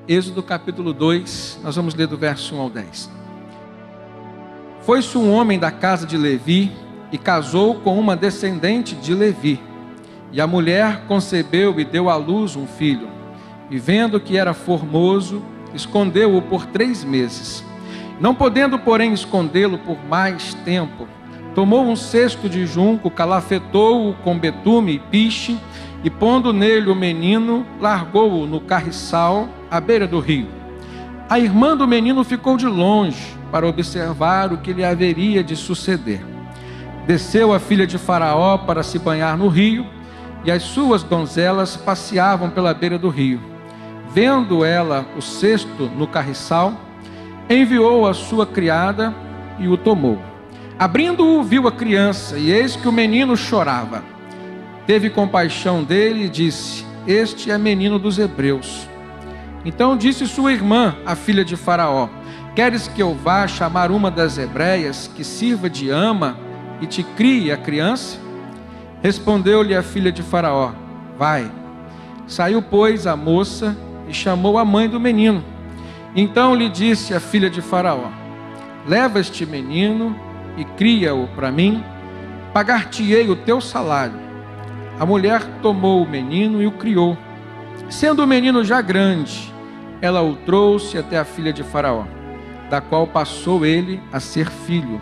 Êxodo capítulo 2, nós vamos ler do verso 1 ao 10. Foi-se um homem da casa de Levi e casou com uma descendente de Levi. E a mulher concebeu e deu à luz um filho. E vendo que era formoso, escondeu-o por 3 meses. Não podendo, porém, escondê-lo por mais tempo, tomou um cesto de junco, calafetou-o com betume e piche, e pondo nele o menino, largou-o no carriçal à beira do rio. A irmã do menino ficou de longe para observar o que lhe haveria de suceder. Desceu a filha de Faraó para se banhar no rio, e as suas donzelas passeavam pela beira do rio. Vendo ela o cesto no carriçal, enviou a sua criada e o tomou. Abrindo-o, viu a criança, e eis que o menino chorava. Teve compaixão dele e disse: este é menino dos hebreus. Então disse sua irmã, a filha de Faraó: queres que eu vá chamar uma das hebreias, que sirva de ama e te crie a criança? Respondeu-lhe a filha de Faraó: vai. Saiu, pois, a moça e chamou a mãe do menino. Então lhe disse a filha de Faraó: leva este menino e cria-o para mim, pagar-te-ei o teu salário. A mulher tomou o menino e o criou. Sendo o menino já grande, ela o trouxe até a filha de Faraó, da qual passou ele a ser filho.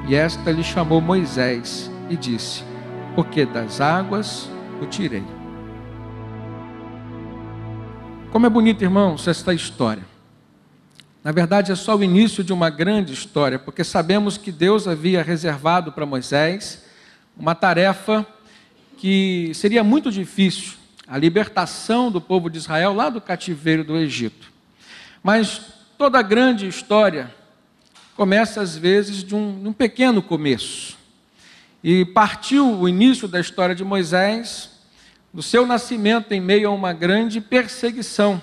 E esta lhe chamou Moisés e disse: porque das águas o tirei. Como é bonito, irmãos, esta história. Na verdade, é só o início de uma grande história, porque sabemos que Deus havia reservado para Moisés uma tarefa que seria muito difícil, a libertação do povo de Israel lá do cativeiro do Egito. Mas toda grande história começa às vezes de um pequeno começo. E partiu o início da história de Moisés do seu nascimento em meio a uma grande perseguição.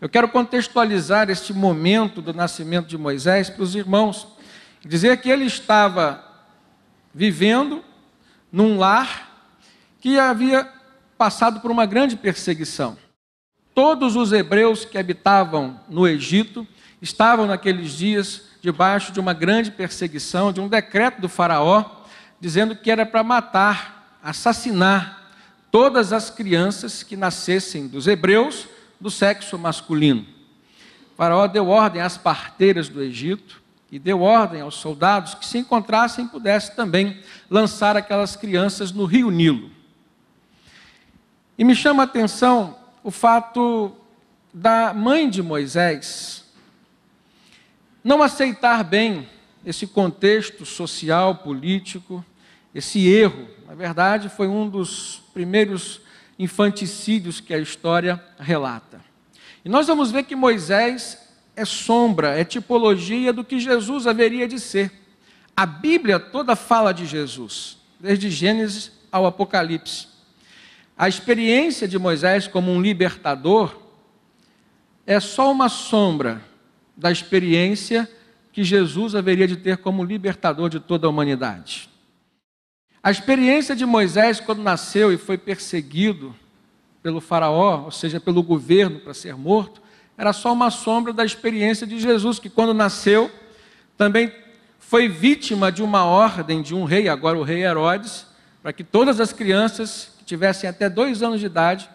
Eu quero contextualizar este momento do nascimento de Moisés para os irmãos, dizer que ele estava vivendo num lar que havia passado por uma grande perseguição. Todos os hebreus que habitavam no Egito estavam naqueles dias debaixo de uma grande perseguição, de um decreto do faraó, dizendo que era para matar, assassinar todas as crianças que nascessem dos hebreus do sexo masculino. O faraó deu ordem às parteiras do Egito e deu ordem aos soldados que se encontrassem pudessem também lançar aquelas crianças no rio Nilo. E me chama a atenção o fato da mãe de Moisés não aceitar bem esse contexto social, político, esse erro. Na verdade, foi um dos primeiros infanticídios que a história relata. E nós vamos ver que Moisés é sombra, é tipologia do que Jesus haveria de ser. A Bíblia toda fala de Jesus, desde Gênesis ao Apocalipse. A experiência de Moisés como um libertador é só uma sombra da experiência que Jesus haveria de ter como libertador de toda a humanidade. A experiência de Moisés quando nasceu e foi perseguido pelo faraó, ou seja, pelo governo para ser morto, era só uma sombra da experiência de Jesus, que quando nasceu também foi vítima de uma ordem de um rei, agora o rei Herodes, para que todas as crianças que tivessem até 2 anos de idade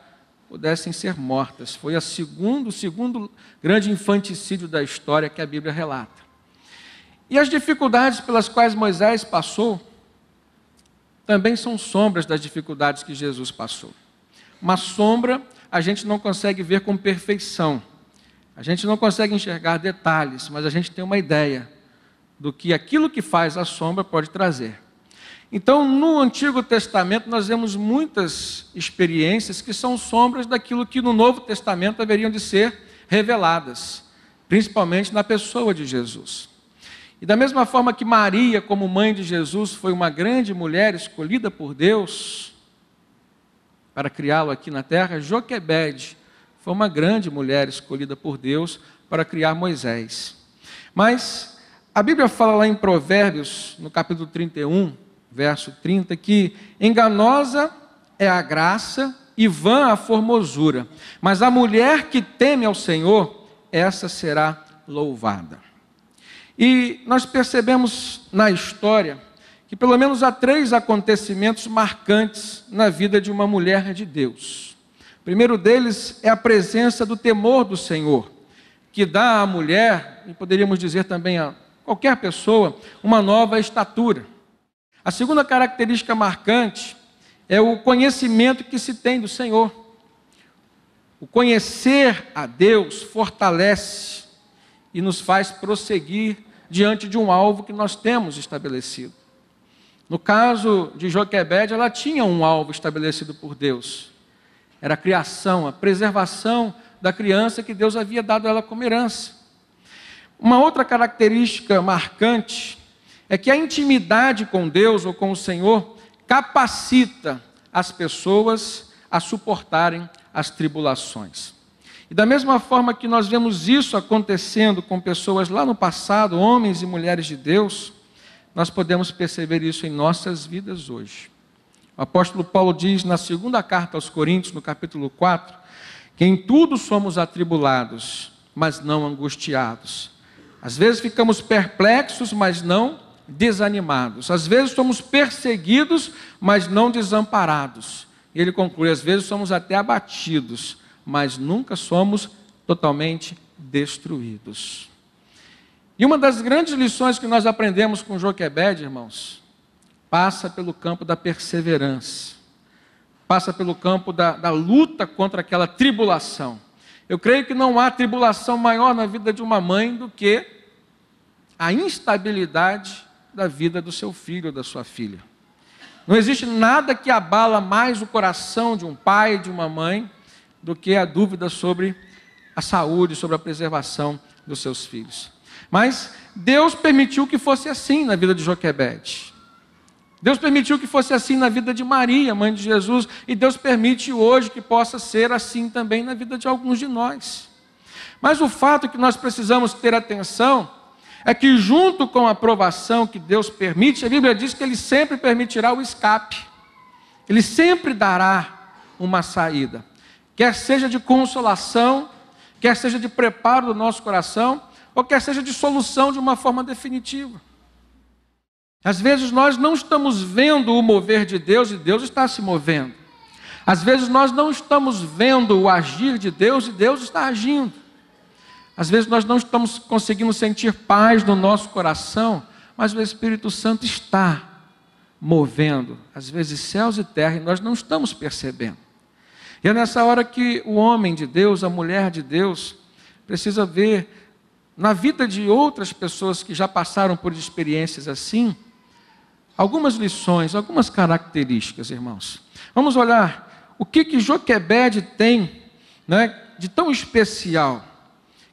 pudessem ser mortas. Foi o segundo grande infanticídio da história que a Bíblia relata. E as dificuldades pelas quais Moisés passou também são sombras das dificuldades que Jesus passou. Uma sombra a gente não consegue ver com perfeição. A gente não consegue enxergar detalhes, mas a gente tem uma ideia do que aquilo que faz a sombra pode trazer. Então, no Antigo Testamento, nós vemos muitas experiências que são sombras daquilo que no Novo Testamento haveriam de ser reveladas, principalmente na pessoa de Jesus. E da mesma forma que Maria, como mãe de Jesus, foi uma grande mulher escolhida por Deus para criá-lo aqui na terra, Joquebede foi uma grande mulher escolhida por Deus para criar Moisés. Mas a Bíblia fala lá em Provérbios, no capítulo 31, verso 30, que enganosa é a graça e vã a formosura, mas a mulher que teme ao Senhor, essa será louvada. E nós percebemos na história que pelo menos há 3 acontecimentos marcantes na vida de uma mulher de Deus. O primeiro deles é a presença do temor do Senhor, que dá à mulher, e poderíamos dizer também a qualquer pessoa, uma nova estatura. A segunda característica marcante é o conhecimento que se tem do Senhor. O conhecer a Deus fortalece e nos faz prosseguir diante de um alvo que nós temos estabelecido. No caso de Joquebede, ela tinha um alvo estabelecido por Deus. Era a criação, a preservação da criança que Deus havia dado a ela como herança. Uma outra característica marcante é que a intimidade com Deus ou com o Senhor capacita as pessoas a suportarem as tribulações. E da mesma forma que nós vemos isso acontecendo com pessoas lá no passado, homens e mulheres de Deus, nós podemos perceber isso em nossas vidas hoje. O apóstolo Paulo diz na segunda carta aos Coríntios, no capítulo 4, que em tudo somos atribulados, mas não angustiados. Às vezes ficamos perplexos, mas não desanimados. Às vezes somos perseguidos, mas não desamparados. E ele conclui, às vezes somos até abatidos, mas nunca somos totalmente destruídos. E uma das grandes lições que nós aprendemos com Joquebede, irmãos, passa pelo campo da perseverança, passa pelo campo da luta contra aquela tribulação. Eu creio que não há tribulação maior na vida de uma mãe do que a instabilidade da vida do seu filho ou da sua filha. Não existe nada que abala mais o coração de um pai e de uma mãe do que a dúvida sobre a saúde, sobre a preservação dos seus filhos. Mas Deus permitiu que fosse assim na vida de Joquebede. Deus permitiu que fosse assim na vida de Maria, mãe de Jesus, e Deus permite hoje que possa ser assim também na vida de alguns de nós. Mas o fato que nós precisamos ter atenção é que junto com a aprovação que Deus permite, a Bíblia diz que Ele sempre permitirá o escape. Ele sempre dará uma saída. Quer seja de consolação, quer seja de preparo do nosso coração, ou quer seja de solução de uma forma definitiva. Às vezes nós não estamos vendo o mover de Deus e Deus está se movendo. Às vezes nós não estamos vendo o agir de Deus e Deus está agindo. Às vezes nós não estamos conseguindo sentir paz no nosso coração, mas o Espírito Santo está movendo, às vezes céus e terra, e nós não estamos percebendo. E é nessa hora que o homem de Deus, a mulher de Deus, precisa ver na vida de outras pessoas que já passaram por experiências assim, algumas lições, algumas características, irmãos. Vamos olhar o que Joquebede tem, né, de tão especial,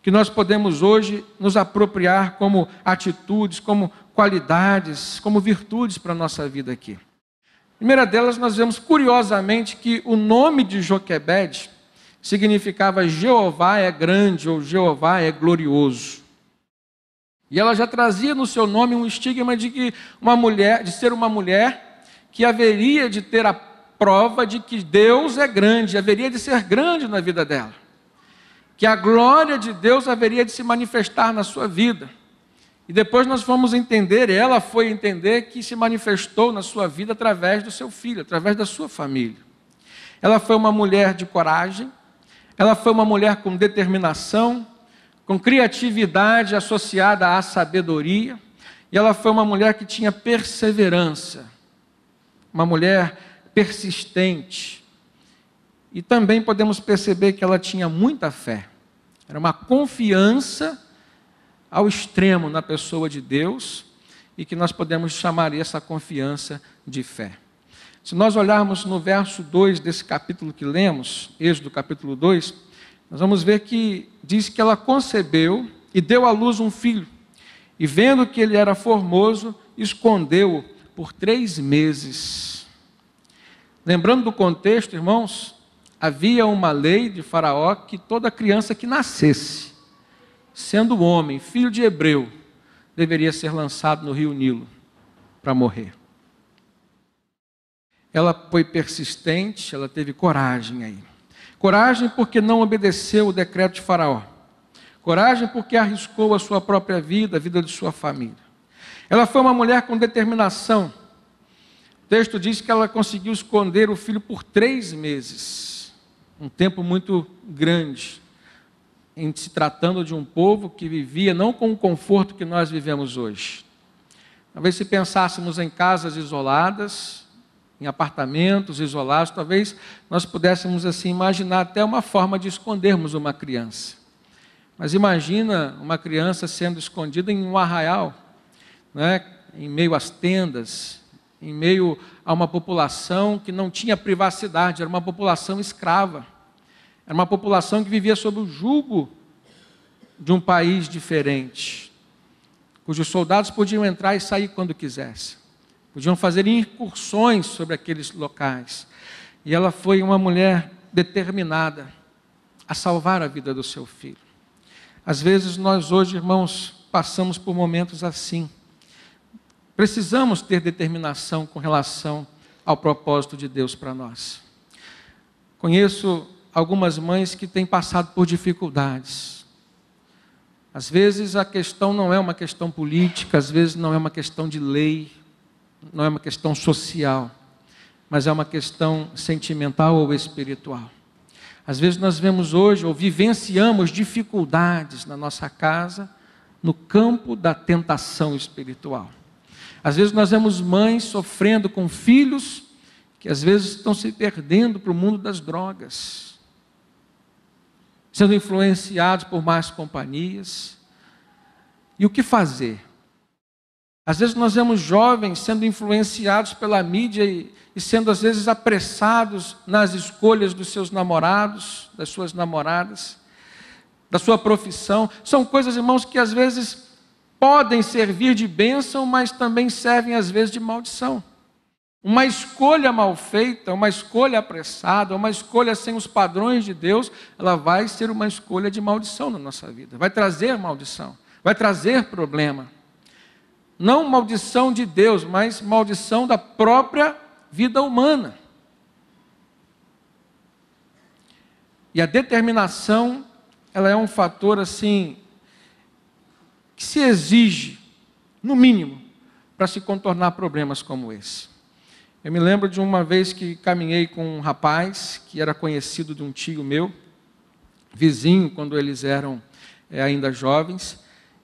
que nós podemos hoje nos apropriar como atitudes, como qualidades, como virtudes para a nossa vida aqui. A primeira delas, nós vemos curiosamente que o nome de Joquebede significava Jeová é grande ou Jeová é glorioso. E ela já trazia no seu nome um estigma de que uma mulher, de ser uma mulher que haveria de ter a prova de que Deus é grande, haveria de ser grande na vida dela. Que a glória de Deus haveria de se manifestar na sua vida. E depois nós vamos entender, ela foi entender que se manifestou na sua vida através do seu filho, através da sua família. Ela foi uma mulher de coragem, ela foi uma mulher com determinação, com criatividade associada à sabedoria, e ela foi uma mulher que tinha perseverança, uma mulher persistente. E também podemos perceber que ela tinha muita fé. Era uma confiança ao extremo na pessoa de Deus, e que nós podemos chamar essa confiança de fé. Se nós olharmos no verso 2 desse capítulo que lemos, Êxodo capítulo 2, nós vamos ver que diz que ela concebeu e deu à luz um filho, e vendo que ele era formoso, escondeu-o por 3 meses. Lembrando do contexto, irmãos, havia uma lei de Faraó que toda criança que nascesse, sendo homem, filho de hebreu, deveria ser lançado no rio Nilo para morrer. ela foi persistente, ela teve coragem aí. Coragem porque não obedeceu o decreto de Faraó. Coragem porque arriscou a sua própria vida, a vida de sua família. Ela foi uma mulher com determinação. O texto diz que ela conseguiu esconder o filho por 3 meses. Um tempo muito grande, em se tratando de um povo que vivia não com o conforto que nós vivemos hoje. Talvez se pensássemos em casas isoladas, em apartamentos isolados, talvez nós pudéssemos assim imaginar até uma forma de escondermos uma criança. Mas imagina uma criança sendo escondida em um arraial, né, em meio às tendas, em meio a uma população que não tinha privacidade, era uma população escrava. Era uma população que vivia sob o jugo de um país diferente, cujos soldados podiam entrar e sair quando quisessem. Podiam fazer incursões sobre aqueles locais. E ela foi uma mulher determinada a salvar a vida do seu filho. Às vezes nós hoje, irmãos, passamos por momentos assim. Precisamos ter determinação com relação ao propósito de Deus para nós. Conheço algumas mães que têm passado por dificuldades. Às vezes a questão não é uma questão política, às vezes não é uma questão de lei, não é uma questão social, mas é uma questão sentimental ou espiritual. Às vezes nós vemos hoje ou vivenciamos dificuldades na nossa casa, no campo da tentação espiritual. Às vezes nós vemos mães sofrendo com filhos que às vezes estão se perdendo para o mundo das drogas, sendo influenciados por más companhias. E o que fazer? Às vezes nós vemos jovens sendo influenciados pela mídia e sendo às vezes apressados nas escolhas dos seus namorados, das suas namoradas, da sua profissão. São coisas, irmãos, que às vezes podem servir de bênção, mas também servem às vezes de maldição. Uma escolha mal feita, uma escolha apressada, uma escolha sem os padrões de Deus, ela vai ser uma escolha de maldição na nossa vida. Vai trazer maldição, vai trazer problema. Não maldição de Deus, mas maldição da própria vida humana. E a determinação, ela é um fator assim, que se exige, no mínimo, para se contornar problemas como esse. Eu me lembro de uma vez que caminhei com um rapaz, que era conhecido de um tio meu, vizinho, quando eles eram ainda jovens,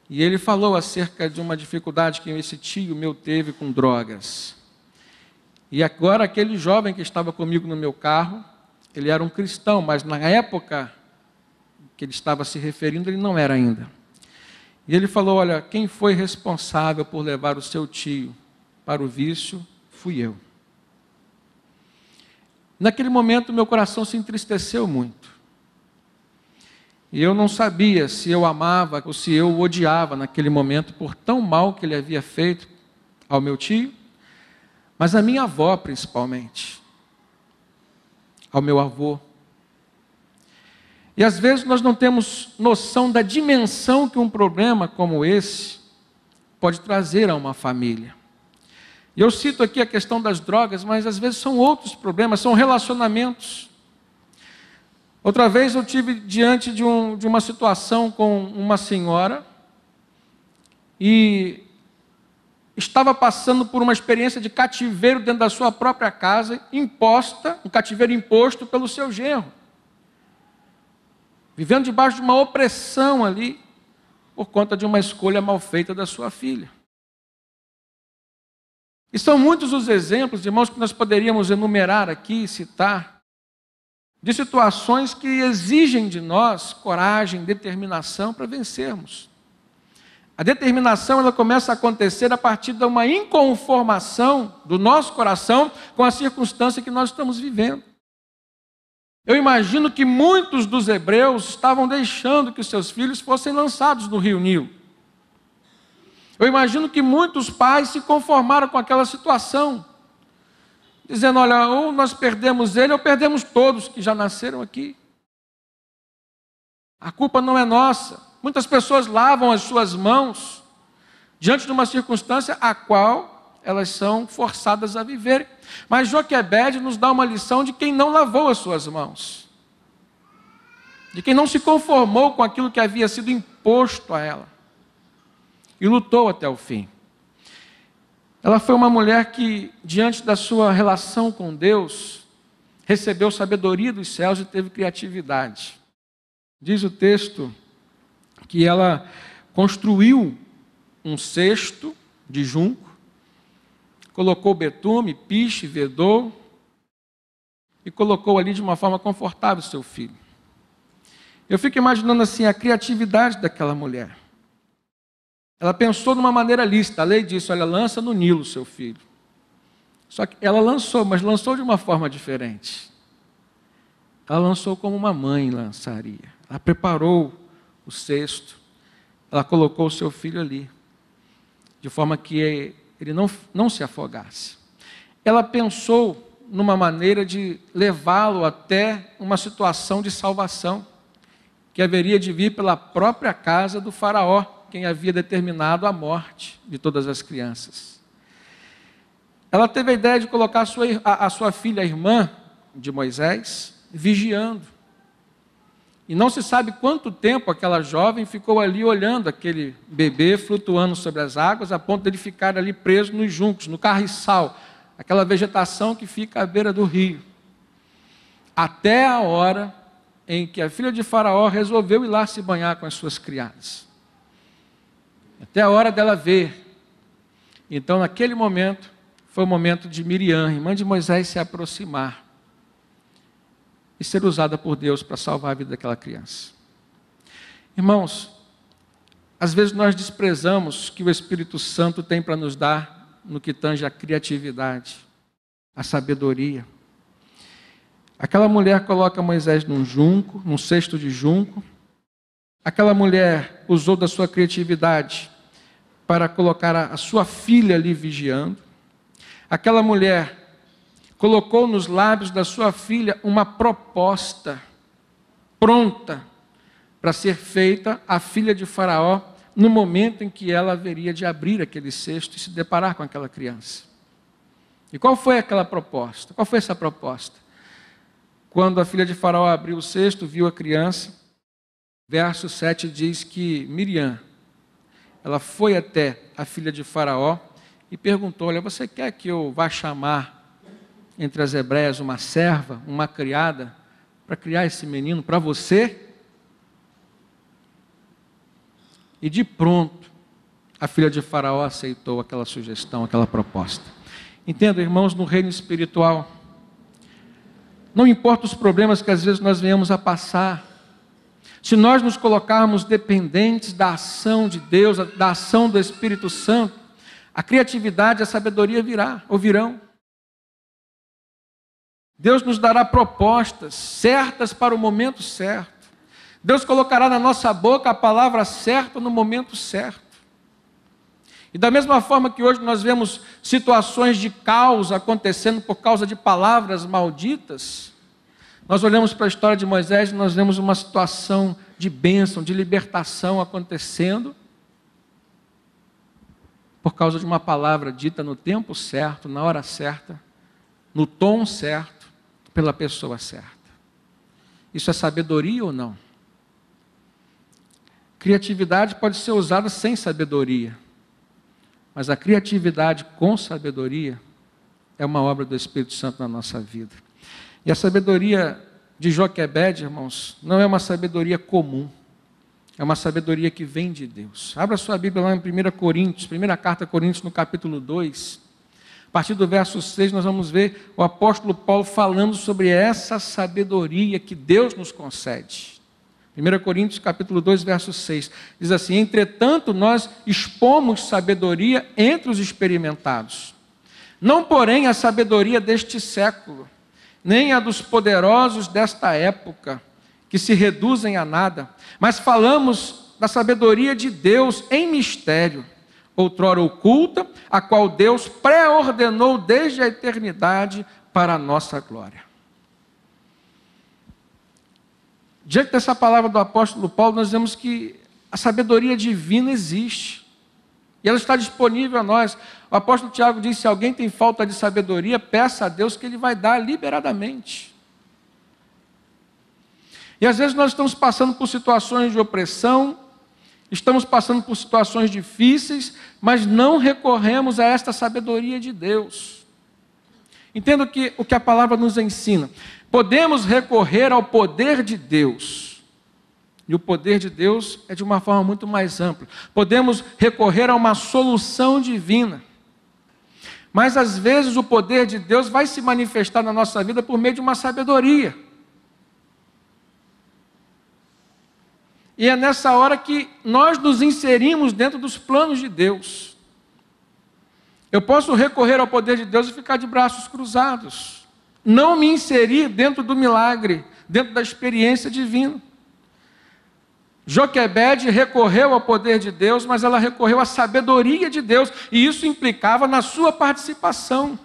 e ele falou acerca de uma dificuldade que esse tio meu teve com drogas. E agora aquele jovem que estava comigo no meu carro, ele era um cristão, mas na época que ele estava se referindo, ele não era ainda. E ele falou, olha, quem foi responsável por levar o seu tio para o vício, fui eu. Naquele momento, meu coração se entristeceu muito. E eu não sabia se eu amava ou se eu o odiava naquele momento por tão mal que ele havia feito ao meu tio, mas à minha avó principalmente, ao meu avô. E às vezes nós não temos noção da dimensão que um problema como esse pode trazer a uma família. E eu cito aqui a questão das drogas, mas às vezes são outros problemas, são relacionamentos. Outra vez eu tive diante de uma situação com uma senhora e estava passando por uma experiência de cativeiro dentro da sua própria casa, imposta, um cativeiro imposto pelo seu genro. Vivendo debaixo de uma opressão ali, por conta de uma escolha mal feita da sua filha. E são muitos os exemplos, irmãos, que nós poderíamos enumerar aqui, citar, de situações que exigem de nós coragem, determinação para vencermos. A determinação, ela começa a acontecer a partir de uma inconformação do nosso coração com a circunstância que nós estamos vivendo. Eu imagino que muitos dos hebreus estavam deixando que os seus filhos fossem lançados no rio Nilo. Eu imagino que muitos pais se conformaram com aquela situação, dizendo, olha, ou nós perdemos ele ou perdemos todos que já nasceram aqui. A culpa não é nossa. Muitas pessoas lavam as suas mãos diante de uma circunstância a qual elas são forçadas a viver. Mas Joquebede nos dá uma lição de quem não lavou as suas mãos, de quem não se conformou com aquilo que havia sido imposto a ela e lutou até o fim. Ela foi uma mulher que, diante da sua relação com Deus, recebeu sabedoria dos céus e teve criatividade. Diz o texto que ela construiu um cesto de junco, colocou betume, piche, vedou e colocou ali de uma forma confortável seu filho. Eu fico imaginando assim a criatividade daquela mulher. Ela pensou de uma maneira lícita. A lei disse, olha, lança no Nilo seu filho. Só que ela lançou, mas lançou de uma forma diferente. Ela lançou como uma mãe lançaria. Ela preparou o cesto. Ela colocou o seu filho ali, de forma que ele não se afogasse. Ela pensou numa maneira de levá-lo até uma situação de salvação, que haveria de vir pela própria casa do faraó, quem havia determinado a morte de todas as crianças. Ela teve a ideia de colocar a sua filha, a irmã de Moisés, vigiando. E não se sabe quanto tempo aquela jovem ficou ali olhando aquele bebê flutuando sobre as águas, a ponto de ele ficar ali preso nos juncos, no carriçal, aquela vegetação que fica à beira do rio. Até a hora em que a filha de Faraó resolveu ir lá se banhar com as suas criadas. Até a hora dela ver. Então, naquele momento, foi o momento de Miriam, irmã de Moisés, se aproximar e ser usada por Deus para salvar a vida daquela criança. Irmãos, às vezes nós desprezamos o que o Espírito Santo tem para nos dar no que tange a criatividade, a sabedoria. Aquela mulher coloca Moisés num junco, num cesto de junco. Aquela mulher usou da sua criatividade para colocar a sua filha ali vigiando. Aquela mulher colocou nos lábios da sua filha uma proposta pronta para ser feita à filha de Faraó no momento em que ela haveria de abrir aquele cesto e se deparar com aquela criança. E qual foi aquela proposta? Qual foi essa proposta? Quando a filha de Faraó abriu o cesto, viu a criança, verso 7 diz que Miriam, ela foi até a filha de Faraó e perguntou, olha, você quer que eu vá chamar entre as hebreias uma serva, uma criada, para criar esse menino para você? E de pronto, a filha de Faraó aceitou aquela sugestão, aquela proposta. Entenda, irmãos, no reino espiritual, não importa os problemas que às vezes nós venhamos a passar, se nós nos colocarmos dependentes da ação de Deus, da ação do Espírito Santo, a criatividade e a sabedoria virão. Deus nos dará propostas certas para o momento certo. Deus colocará na nossa boca a palavra certa no momento certo. E da mesma forma que hoje nós vemos situações de caos acontecendo por causa de palavras malditas, nós olhamos para a história de Moisés e nós vemos uma situação de bênção, de libertação acontecendo por causa de uma palavra dita no tempo certo, na hora certa, no tom certo, pela pessoa certa. Isso é sabedoria ou não? Criatividade pode ser usada sem sabedoria, mas a criatividade com sabedoria é uma obra do Espírito Santo na nossa vida. E a sabedoria de Joquebede, irmãos, não é uma sabedoria comum, é uma sabedoria que vem de Deus. Abra sua Bíblia lá em 1 Coríntios, primeira carta a Coríntios, no capítulo 2. A partir do verso 6, nós vamos ver o apóstolo Paulo falando sobre essa sabedoria que Deus nos concede. 1 Coríntios, capítulo 2, verso 6. Diz assim, entretanto, nós expomos sabedoria entre os experimentados. Não, porém, a sabedoria deste século, nem a dos poderosos desta época, que se reduzem a nada, mas falamos da sabedoria de Deus em mistério, outrora oculta, a qual Deus pré-ordenou desde a eternidade para a nossa glória. Diante dessa palavra do apóstolo Paulo, nós vemos que a sabedoria divina existe. E ela está disponível a nós. O apóstolo Tiago diz: se alguém tem falta de sabedoria, peça a Deus que Ele vai dar liberadamente. E às vezes nós estamos passando por situações de opressão, estamos passando por situações difíceis, mas não recorremos a esta sabedoria de Deus. Entenda o que a palavra nos ensina. Podemos recorrer ao poder de Deus. E o poder de Deus é de uma forma muito mais ampla. Podemos recorrer a uma solução divina. Mas às vezes o poder de Deus vai se manifestar na nossa vida por meio de uma sabedoria. E é nessa hora que nós nos inserimos dentro dos planos de Deus. Eu posso recorrer ao poder de Deus e ficar de braços cruzados. Não me inserir dentro do milagre, dentro da experiência divina. Joquebede recorreu ao poder de Deus, mas ela recorreu à sabedoria de Deus, e isso implicava na sua participação.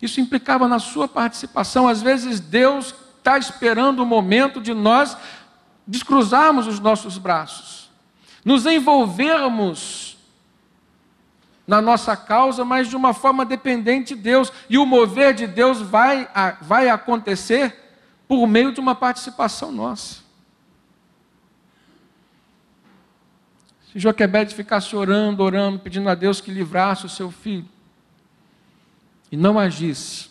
Isso implicava na sua participação. Às vezes Deus está esperando o momento de nós descruzarmos os nossos braços, nos envolvermos na nossa causa, mas de uma forma dependente de Deus, e o mover de Deus vai acontecer por meio de uma participação nossa. Se Joquebede ficasse orando, pedindo a Deus que livrasse o seu filho, e não agisse,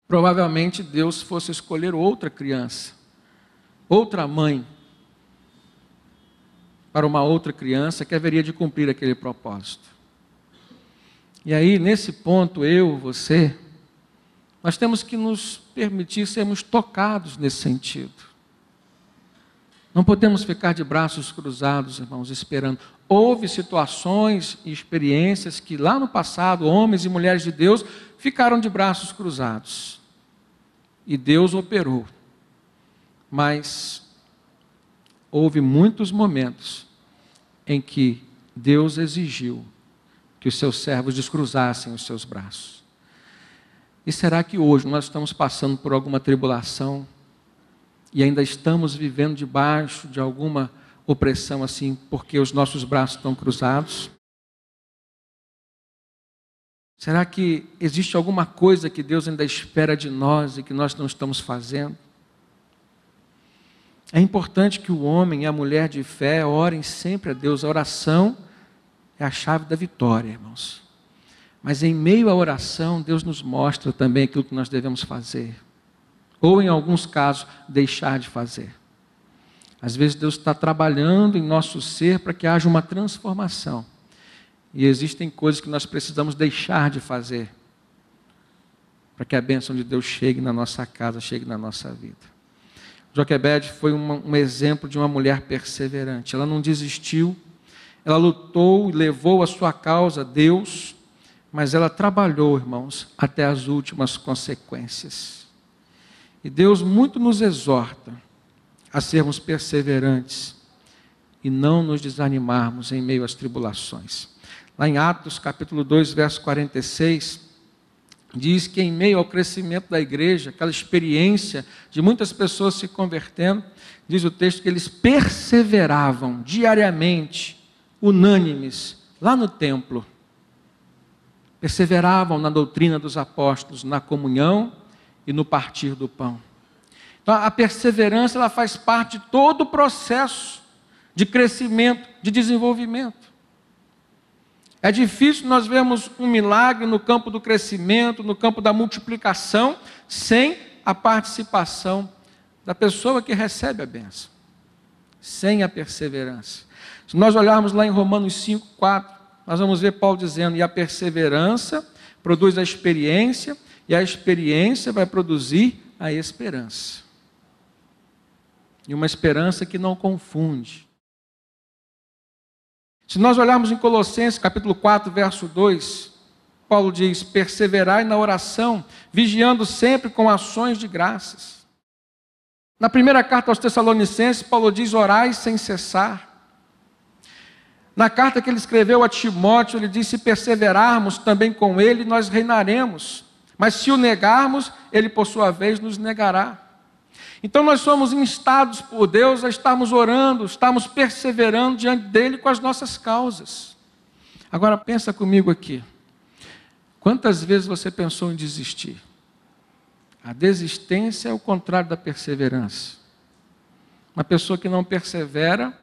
provavelmente Deus fosse escolher outra criança, outra mãe, para uma outra criança que haveria de cumprir aquele propósito. E aí, nesse ponto, você, nós temos que nos permitir sermos tocados nesse sentido. Não podemos ficar de braços cruzados, irmãos, esperando. Houve situações e experiências que lá no passado, homens e mulheres de Deus ficaram de braços cruzados. E Deus operou. Mas houve muitos momentos em que Deus exigiu que os seus servos descruzassem os seus braços. E será que hoje nós estamos passando por alguma tribulação e ainda estamos vivendo debaixo de alguma opressão assim, porque os nossos braços estão cruzados? Será que existe alguma coisa que Deus ainda espera de nós e que nós não estamos fazendo? É importante que o homem e a mulher de fé orem sempre a Deus. A oração é a chave da vitória, irmãos. Mas em meio à oração, Deus nos mostra também aquilo que nós devemos fazer. Ou, em alguns casos, deixar de fazer. Às vezes Deus está trabalhando em nosso ser para que haja uma transformação. E existem coisas que nós precisamos deixar de fazer para que a bênção de Deus chegue na nossa casa, chegue na nossa vida. Joquebede foi um exemplo de uma mulher perseverante. Ela não desistiu, ela lutou e levou a sua causa a Deus, mas ela trabalhou, irmãos, até as últimas consequências. E Deus muito nos exorta a sermos perseverantes e não nos desanimarmos em meio às tribulações. Lá em Atos, capítulo 2, verso 46, diz que em meio ao crescimento da igreja, aquela experiência de muitas pessoas se convertendo, diz o texto que eles perseveravam diariamente, unânimes, lá no templo. Perseveravam na doutrina dos apóstolos, na comunhão e no partir do pão. Então a perseverança, ela faz parte de todo o processo de crescimento, de desenvolvimento. É difícil nós vermos um milagre no campo do crescimento, no campo da multiplicação, sem a participação da pessoa que recebe a bênção. Sem a perseverança. Se nós olharmos lá em Romanos 5:4, nós vamos ver Paulo dizendo: e a perseverança produz a experiência, e a experiência vai produzir a esperança. E uma esperança que não confunde. Se nós olharmos em Colossenses, capítulo 4, verso 2, Paulo diz: perseverai na oração, vigiando sempre com ações de graças. Na primeira carta aos Tessalonicenses, Paulo diz: orai sem cessar. Na carta que ele escreveu a Timóteo, ele diz: se perseverarmos também com ele, nós reinaremos. Mas se o negarmos, ele por sua vez nos negará. Então nós somos instados por Deus a estarmos orando, estarmos perseverando diante dele com as nossas causas. Agora pensa comigo aqui. Quantas vezes você pensou em desistir? A desistência é o contrário da perseverança. Uma pessoa que não persevera,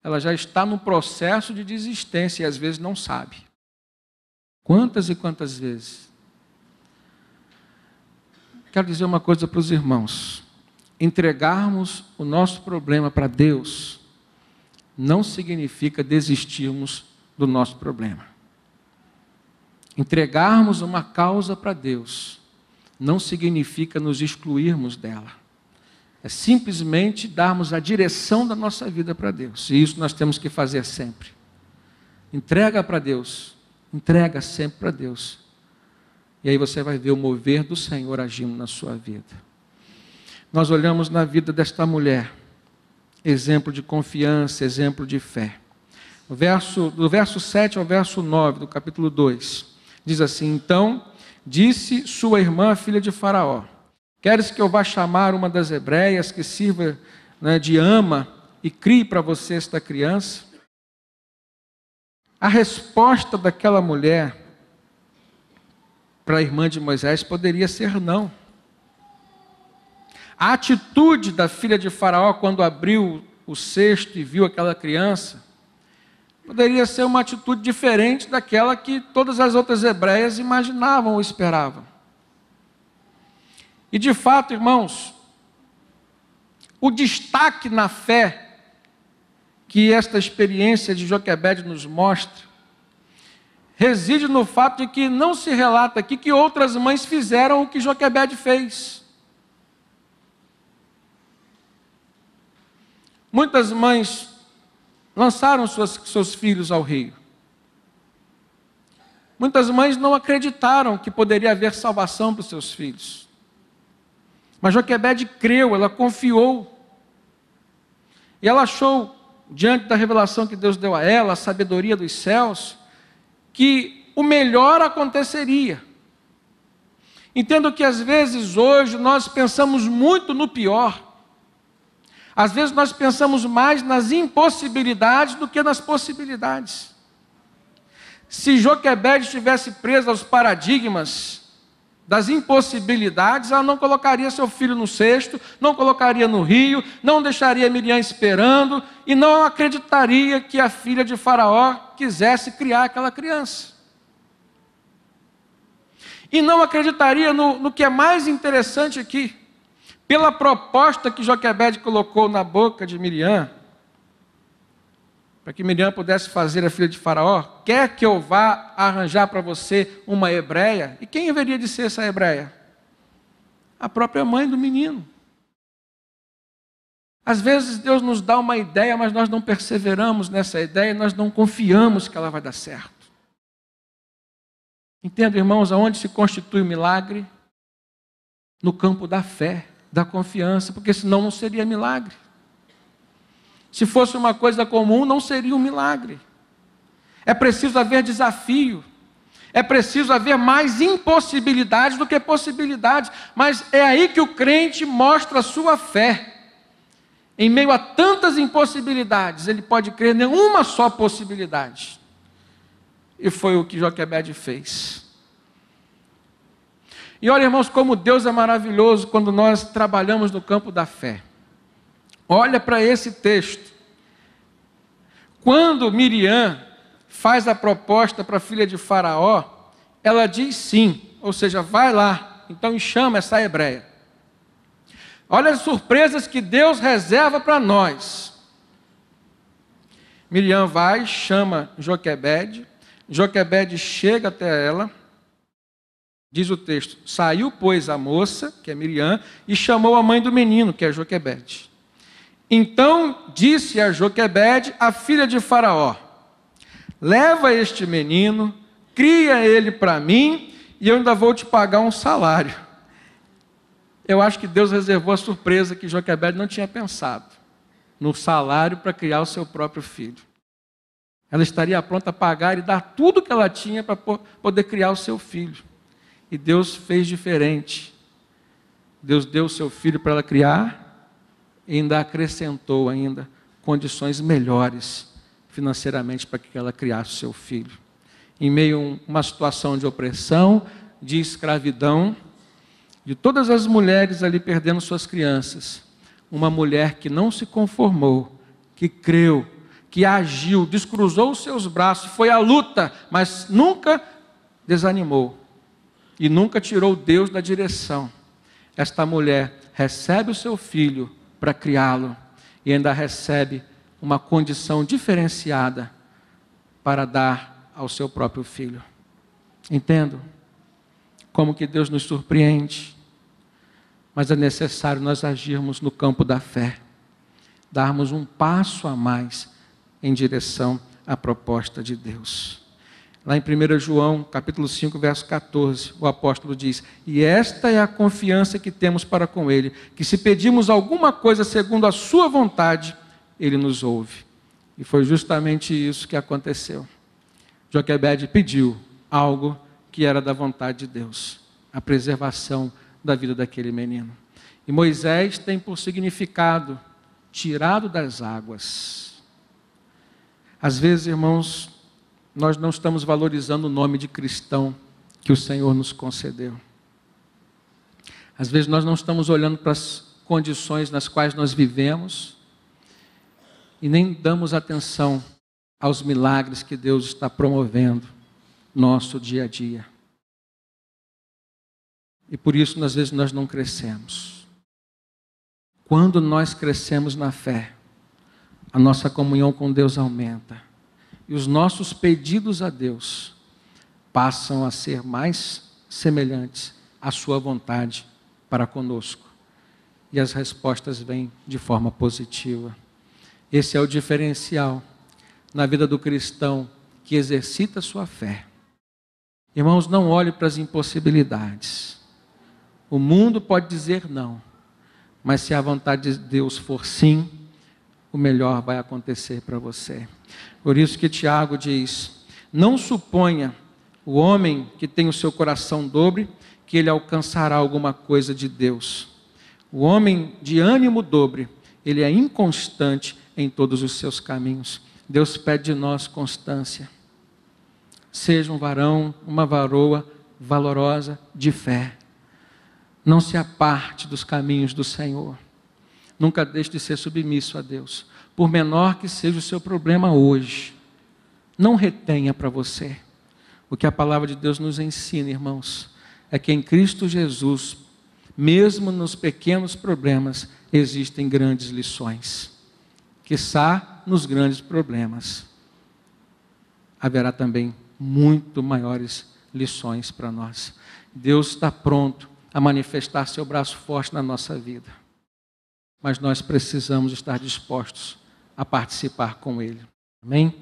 ela já está no processo de desistência e às vezes não sabe. Quantas e quantas vezes? Quero dizer uma coisa para os irmãos. Entregarmos o nosso problema para Deus não significa desistirmos do nosso problema. Entregarmos uma causa para Deus não significa nos excluirmos dela. É simplesmente darmos a direção da nossa vida para Deus. E isso nós temos que fazer sempre. Entrega para Deus. Entrega sempre para Deus. E aí você vai ver o mover do Senhor agindo na sua vida. Nós olhamos na vida desta mulher, exemplo de confiança, exemplo de fé. Do verso 7 ao verso 9 do capítulo 2, diz assim: Então disse sua irmã, filha de Faraó: Queres que eu vá chamar uma das hebreias que sirva, de ama e crie para você esta criança? A resposta daquela mulher para a irmã de Moisés poderia ser não. A atitude da filha de Faraó quando abriu o cesto e viu aquela criança poderia ser uma atitude diferente daquela que todas as outras hebreias imaginavam ou esperavam. E de fato, irmãos, o destaque na fé que esta experiência de Joquebede nos mostra reside no fato de que não se relata aqui que outras mães fizeram o que Joquebede fez. Muitas mães lançaram seus filhos ao rio. Muitas mães não acreditaram que poderia haver salvação para os seus filhos. Mas Joquebede creu, ela confiou. E ela achou, diante da revelação que Deus deu a ela, a sabedoria dos céus, que o melhor aconteceria. Entendo que às vezes hoje nós pensamos muito no pior. Às vezes nós pensamos mais nas impossibilidades do que nas possibilidades. Se Joquebede estivesse presa aos paradigmas das impossibilidades, ela não colocaria seu filho no cesto, não colocaria no rio, não deixaria Miriam esperando e não acreditaria que a filha de Faraó quisesse criar aquela criança. E não acreditaria no que é mais interessante aqui. Pela proposta que Joquebede colocou na boca de Miriam, para que Miriam pudesse fazer a filha de Faraó: quer que eu vá arranjar para você uma hebreia? E quem haveria de ser essa hebreia? A própria mãe do menino. Às vezes Deus nos dá uma ideia, mas nós não perseveramos nessa ideia, nós não confiamos que ela vai dar certo. Entendo, irmãos, aonde se constitui o milagre? No campo da fé, da confiança, porque senão não seria milagre. Se fosse uma coisa comum, não seria um milagre. É preciso haver desafio, é preciso haver mais impossibilidades do que possibilidades, mas é aí que o crente mostra a sua fé. Em meio a tantas impossibilidades, ele pode crer em uma só possibilidade. E foi o que Joquebede fez. E olha, irmãos, como Deus é maravilhoso quando nós trabalhamos no campo da fé. Olha para esse texto. Quando Miriam faz a proposta para a filha de Faraó, ela diz sim, ou seja, vai lá, então chama essa hebreia. Olha as surpresas que Deus reserva para nós. Miriam vai, chama Joquebede, Joquebede chega até ela. Diz o texto: saiu, pois, a moça, que é Miriam, e chamou a mãe do menino, que é Joquebede. Então disse a Joquebede, a filha de Faraó: leva este menino, cria ele para mim, e eu ainda vou te pagar um salário. Eu acho que Deus reservou a surpresa que Joquebede não tinha pensado, no salário para criar o seu próprio filho. Ela estaria pronta a pagar e dar tudo que ela tinha para poder criar o seu filho. E Deus fez diferente. Deus deu o seu filho para ela criar e ainda acrescentou condições melhores financeiramente para que ela criasse o seu filho. Em meio a uma situação de opressão, de escravidão, de todas as mulheres ali perdendo suas crianças, uma mulher que não se conformou, que creu, que agiu, descruzou os seus braços, foi à luta, mas nunca desanimou e nunca tirou Deus da direção. Esta mulher recebe o seu filho para criá-lo e ainda recebe uma condição diferenciada para dar ao seu próprio filho. Entendo como que Deus nos surpreende, mas é necessário nós agirmos no campo da fé, darmos um passo a mais em direção à proposta de Deus. Lá em 1 João, capítulo 5, verso 14, o apóstolo diz: e esta é a confiança que temos para com Ele, que se pedimos alguma coisa segundo a sua vontade, Ele nos ouve. E foi justamente isso que aconteceu. Joquebede pediu algo que era da vontade de Deus, a preservação da vida daquele menino. E Moisés tem por significado tirado das águas. Às vezes, irmãos, nós não estamos valorizando o nome de cristão que o Senhor nos concedeu. Às vezes nós não estamos olhando para as condições nas quais nós vivemos e nem damos atenção aos milagres que Deus está promovendo no nosso dia a dia. E por isso, às vezes, nós não crescemos. Quando nós crescemos na fé, a nossa comunhão com Deus aumenta. E os nossos pedidos a Deus passam a ser mais semelhantes à sua vontade para conosco. E as respostas vêm de forma positiva. Esse é o diferencial na vida do cristão que exercita a sua fé. Irmãos, não olhe para as impossibilidades. O mundo pode dizer não, mas se a vontade de Deus for sim, o melhor vai acontecer para você. Por isso que Tiago diz: não suponha o homem que tem o seu coração dobre, que ele alcançará alguma coisa de Deus. O homem de ânimo dobre, ele é inconstante em todos os seus caminhos. Deus pede de nós constância. Seja um varão, uma varoa valorosa de fé. Não se aparte dos caminhos do Senhor. Nunca deixe de ser submisso a Deus. Por menor que seja o seu problema hoje, não retenha para você. O que a palavra de Deus nos ensina, irmãos, é que em Cristo Jesus, mesmo nos pequenos problemas, existem grandes lições. Quiçá nos grandes problemas haverá também muito maiores lições para nós. Deus está pronto a manifestar seu braço forte na nossa vida. Mas nós precisamos estar dispostos a participar com Ele. Amém?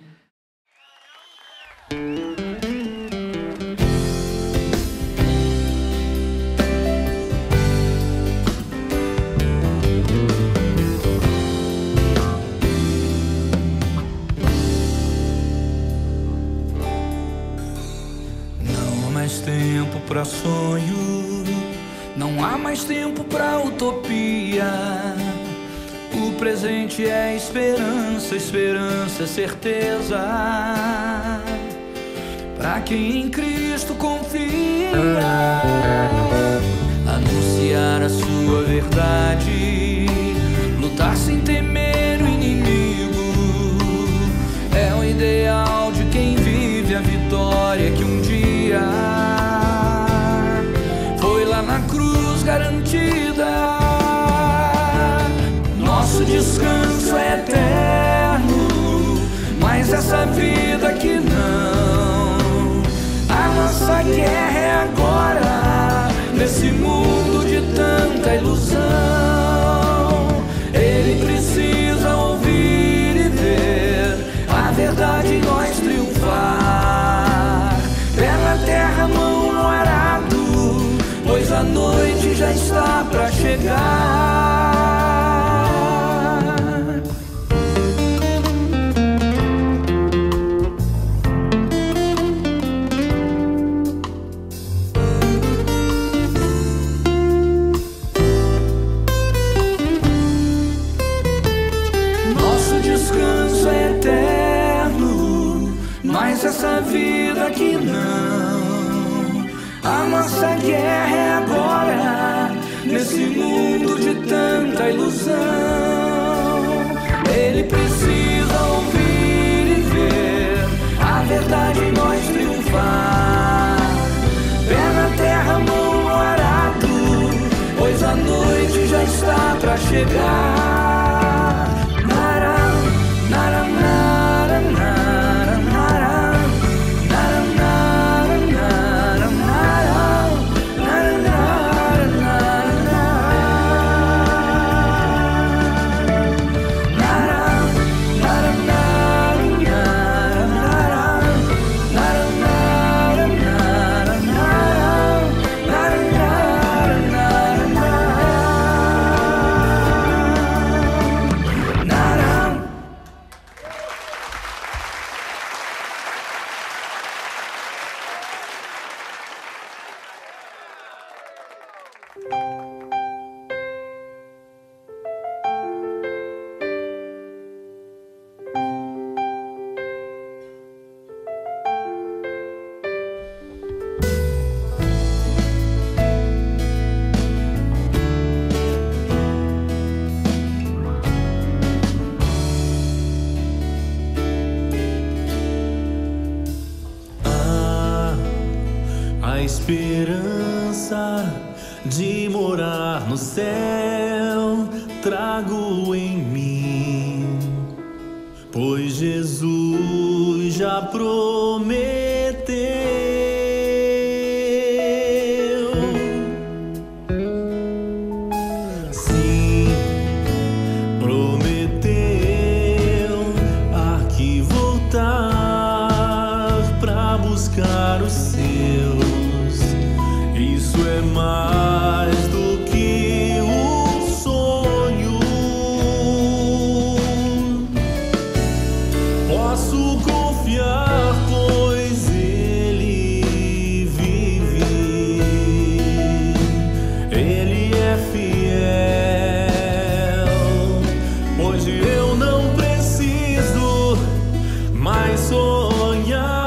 Não há mais tempo para sonho, não há mais tempo para utopia. O presente é esperança, esperança é certeza. Para quem em Cristo confia, anunciar a sua verdade, lutar sem temer o inimigo, é o ideal de quem vive a vitória que um dia foi lá na cruz garantida. Nosso descanso é eterno, mas essa vida que não. A nossa guerra é agora, nesse mundo de tanta ilusão. Ele precisa ouvir e ver a verdade em nós triunfar. Pé na terra, mão no arado, pois a noite já está para chegar. mas essa vida aqui não. A nossa guerra é agora, nesse mundo de tanta ilusão. Ele precisa ouvir e ver a verdade em nós triunfar. Pé na terra, mão no arado, pois a noite já está pra chegar. Naram, naram, naram, naram, naram, naram, naram, naram, naram, naram, Esperança de morar no céu trago em mim, pois Jesus já prometeu. Sim, prometeu há que voltar pra buscar os seus. Isso é mais do que um sonho. Posso confiar, pois Ele vive. Ele é fiel. Hoje eu não preciso mais sonhar.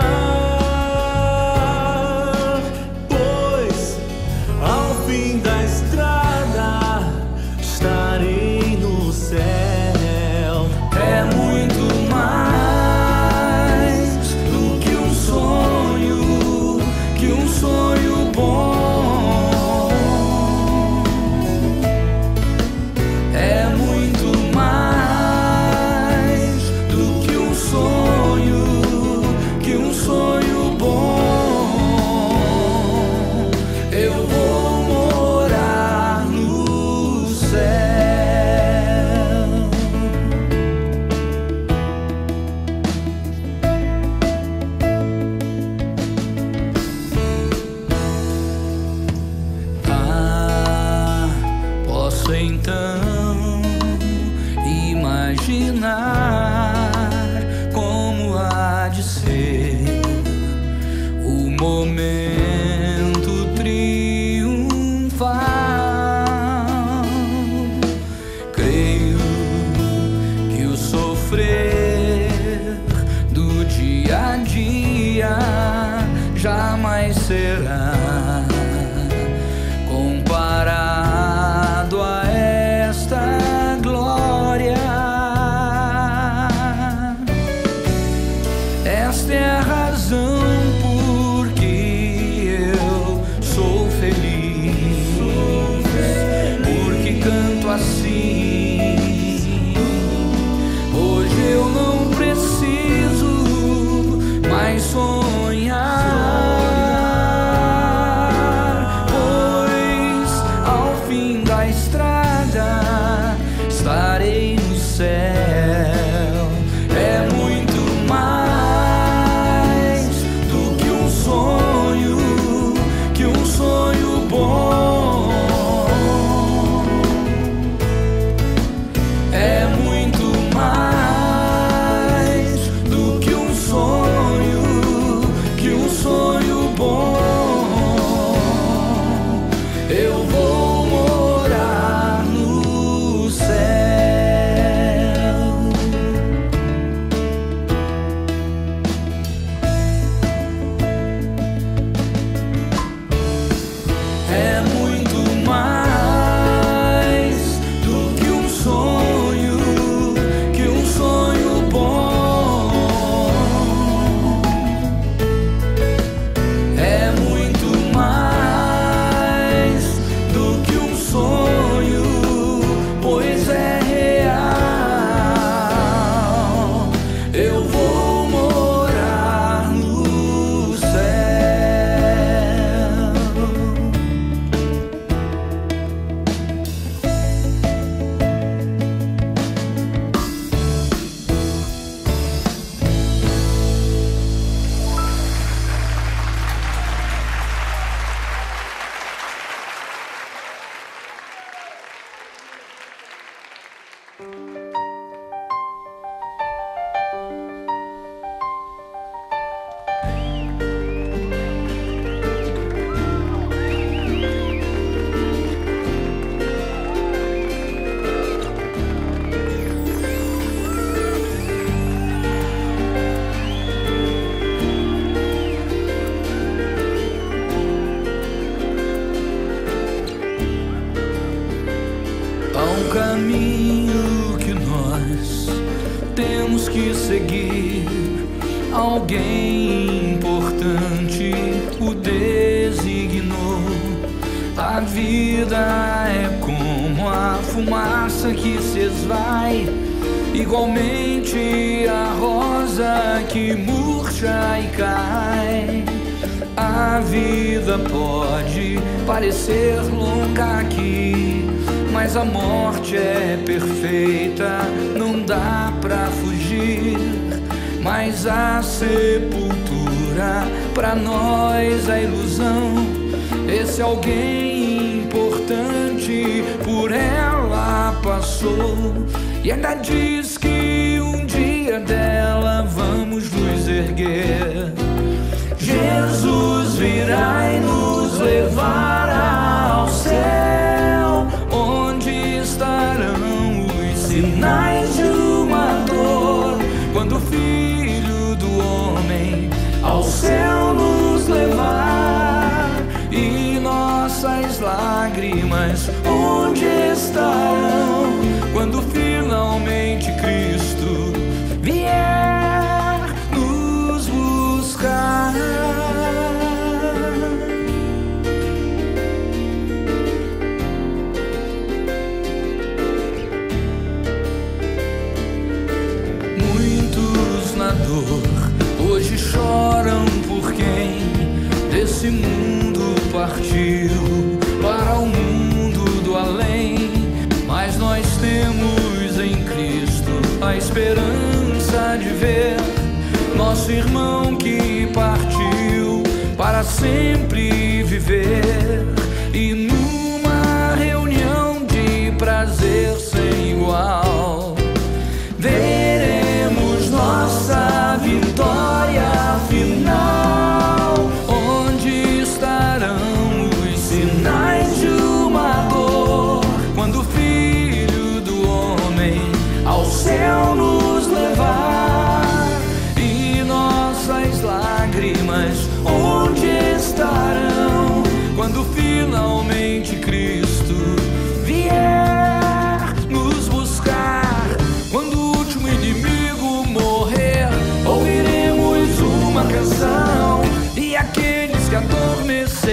Então, imaginar como há de ser o momento triunfal. Creio que o sofrer do dia a dia jamais será comparado a esta glória. Esta é a razão por que eu sou feliz, porque canto assim. Hoje eu não preciso mais sonhar. que seguir alguém importante, o designou. A vida é como a fumaça que se esvai, igualmente a rosa que murcha e cai. A vida pode parecer longa aqui, mas a morte é perfeita, não dá pra fugir. Mas a sepultura pra nós é ilusão. Esse alguém importante por ela passou, e ainda diz que um dia dela vamos nos erguer. Jesus virá e nos levará ao céu, onde estarão os sinais de uma dor, quando o Filho do Homem ao céu nos levar. E nossas lágrimas onde estarão, quando finalmente Cristo vier nos buscar. Muitos na dor hoje choram por quem desse mundo partiu para o mundo do além. Mas nós temos em Cristo a esperança de ver nosso irmão que partiu para sempre viver. E numa reunião de prazer sem igual, veremos nossa vitória final, onde estarão os sinais de uma dor, quando o Filho do Homem ao céu nos levar. E nossas lágrimas onde estarão, quando finalmente Cristo vier nos buscar. Quando o último inimigo morrer, ouviremos uma canção, e aqueles que adormeceram